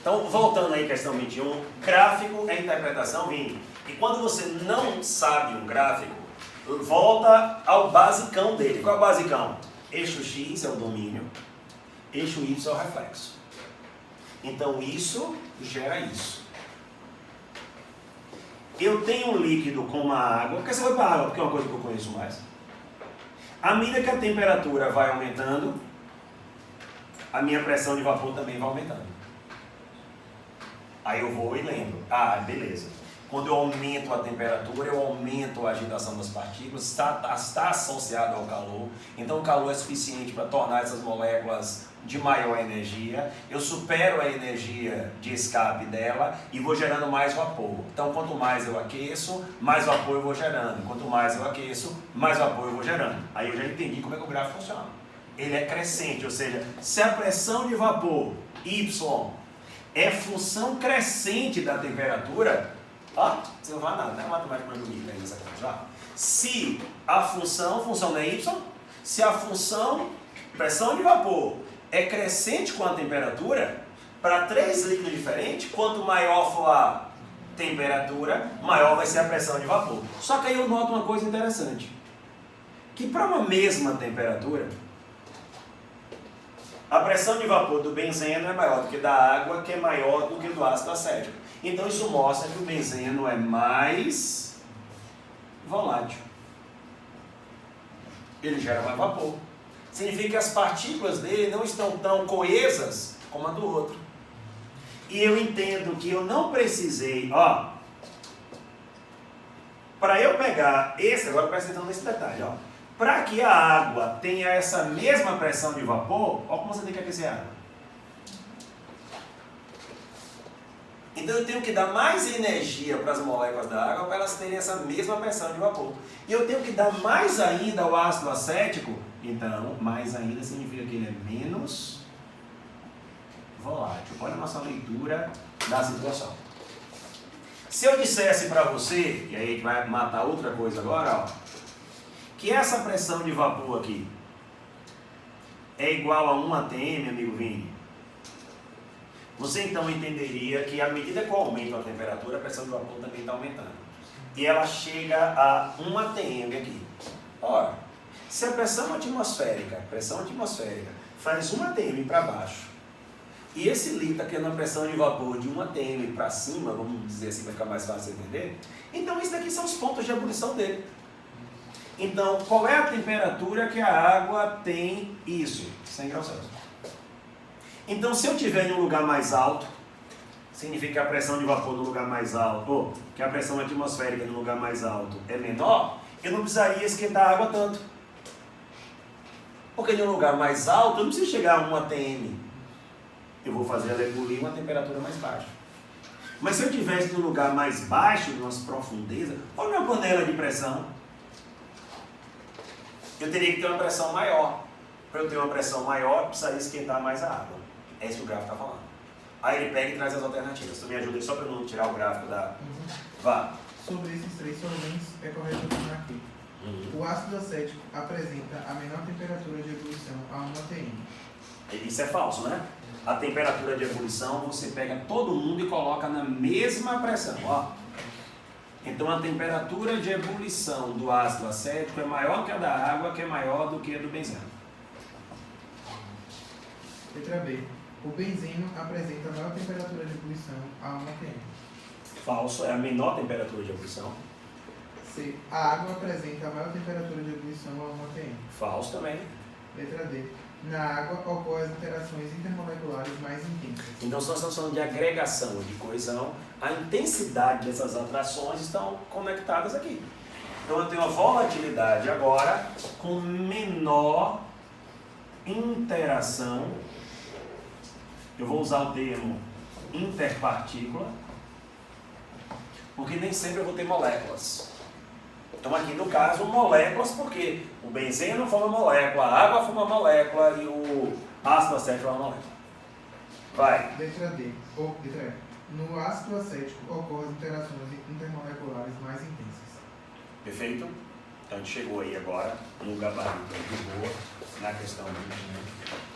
Então, voltando aí à questão 21, gráfico é interpretação, Vini. E quando você não sabe um gráfico, volta ao basicão dele. Qual é o basicão? Eixo X é o domínio, eixo Y é o reflexo. Então, isso gera isso. Eu tenho um líquido como a água, porque você vai para a água, porque é uma coisa que eu conheço mais. À medida que a temperatura vai aumentando, a minha pressão de vapor também vai aumentando. Aí eu vou e lembro, beleza. Quando eu aumento a temperatura, eu aumento a agitação das partículas, está associado ao calor. Então o calor é suficiente para tornar essas moléculas de maior energia. Eu supero a energia de escape dela e vou gerando mais vapor. Então quanto mais eu aqueço, mais vapor eu vou gerando. Quanto mais eu aqueço, mais vapor eu vou gerando. Aí eu já entendi como é que o gráfico funciona. Ele é crescente, ou seja, se a pressão de vapor Y é função crescente da temperatura, você não vai nada, não é matemática mais bonita aí nessa coisa. Se a função não é Y, se a função pressão de vapor é crescente com a temperatura, para 3 líquidos diferentes, quanto maior for a temperatura, maior vai ser a pressão de vapor. Só que aí eu noto uma coisa interessante, que para uma mesma temperatura, a pressão de vapor do benzeno é maior do que da água, que é maior do que do ácido acético. Então isso mostra que o benzeno é mais volátil. Ele gera mais vapor. Significa que as partículas dele não estão tão coesas como a do outro. E eu entendo que eu não precisei, para eu pegar esse, agora presta atenção nesse detalhe, para que a água tenha essa mesma pressão de vapor, olha como você tem que aquecer a água. Então eu tenho que dar mais energia para as moléculas da água para elas terem essa mesma pressão de vapor. E eu tenho que dar mais ainda ao ácido acético, então mais ainda significa que ele é menos volátil. Olha a nossa leitura da situação. Se eu dissesse para você, e aí a gente vai matar outra coisa agora, que essa pressão de vapor aqui é igual a 1 atm, amigo Vini, você então entenderia que à medida que eu aumento a temperatura, a pressão de vapor também está aumentando. E ela chega a 1 atm aqui. Ora, se a pressão atmosférica faz 1 atm para baixo, e esse líquido está tendo uma pressão de vapor de 1 atm para cima, vamos dizer assim, vai ficar mais fácil de entender, então isso daqui são os pontos de ebulição dele. Então, qual é a temperatura que a água tem isso? 100 graus Celsius. Então, se eu estiver em um lugar mais alto, significa que a pressão de vapor no lugar mais alto, ou que a pressão atmosférica no lugar mais alto é menor, eu não precisaria esquentar a água tanto. Porque em um lugar mais alto, eu não preciso chegar a 1 atm. Eu vou fazer ela ebulir uma temperatura mais baixa. Mas se eu estivesse em um lugar mais baixo, em umas profundezas, ou numa panela de pressão, eu teria que ter uma pressão maior. Para eu ter uma pressão maior, eu precisaria esquentar mais a água. É isso que o gráfico está falando. Aí ele pega e traz as alternativas. Tu me ajuda aí só para eu não tirar o gráfico da... Vá. Sobre esses 3 solventes, é correto afirmar aqui. O ácido acético apresenta a menor temperatura de ebulição a 1 atm. Isso é falso, né? A temperatura de ebulição, você pega todo mundo e coloca na mesma pressão. Então a temperatura de ebulição do ácido acético é maior que a da água, que é maior do que a do benzeno. Letra B. O benzeno apresenta a maior temperatura de ebulição a 1 atm. Falso, é a menor temperatura de ebulição. C. A água apresenta a maior temperatura de ebulição a 1 atm. Falso também. Letra D. Na água ocorrem as interações intermoleculares mais intensas. Então, se nós estamos falando de agregação, de coesão, a intensidade dessas atrações estão conectadas aqui. Então, eu tenho a volatilidade agora com menor interação. Eu vou usar o termo interpartícula, porque nem sempre eu vou ter moléculas. Então aqui no caso, moléculas, porque o benzeno foi uma molécula, a água foi uma molécula e o ácido acético foi uma molécula. Vai. Letra D. Letra E. No ácido acético ocorrem interações intermoleculares mais intensas. Perfeito? Então a gente chegou aí agora no gabarito de boa, na questão 20.